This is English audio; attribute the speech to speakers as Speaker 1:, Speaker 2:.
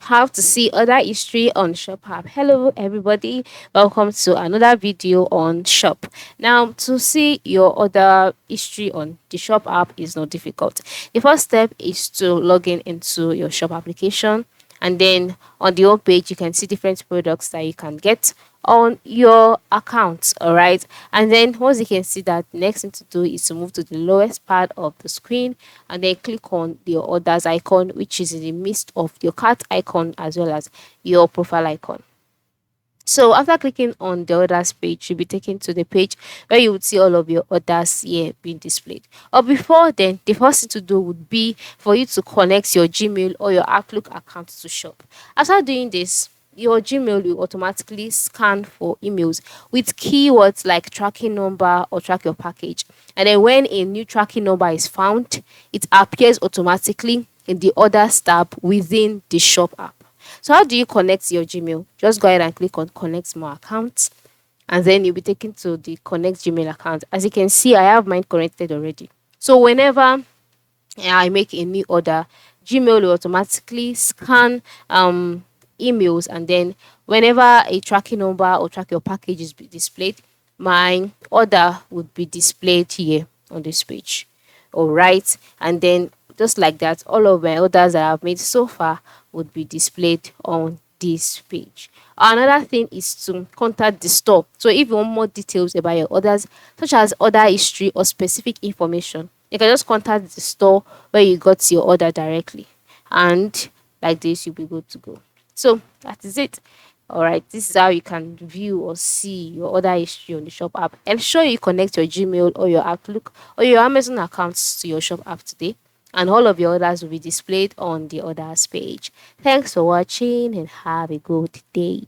Speaker 1: how to see other history on Shop app. Hello everybody, welcome to another video on Shop. Now to see your other history on the Shop app is not difficult. The first step is to log in into your Shop application, and then on the home page you can see different products that you can get on your account. All right, and then once you can see that, the next thing to do is to move to the lowest part of the screen and then click on the others icon, which is in the midst of your cart icon as well as your profile icon. So after clicking on the orders page, you'll be taken to the page where you would see all of your orders here being displayed. Or before then, the first thing to do would be for you to connect your Gmail or your Outlook account to Shop. After doing this, your Gmail will automatically scan for emails with keywords like tracking number or track your package. And then when a new tracking number is found, it appears automatically in the orders tab within the Shop app. So how do you connect your Gmail? Just go ahead and click on connect more accounts, and then you'll be taken to the connect Gmail account. As you can see, I have mine connected already. So whenever I make a new order, Gmail will automatically scan emails, and then whenever a tracking number or track your package is displayed, my order would be displayed here on this page. All right, and then just like that, all of my orders that I've made so far would be displayed on this page. Another thing is to contact the store. So if you want more details about your orders, such as order history or specific information, you can just contact the store where you got your order directly, and like this you'll be good to go. So that is it. All right, this is how you can view or see your order history on the Shop app. Ensure you connect your Gmail or your Outlook or your Amazon accounts to your Shop app today, and all of your orders will be displayed on the orders page. Thanks for watching and have a good day.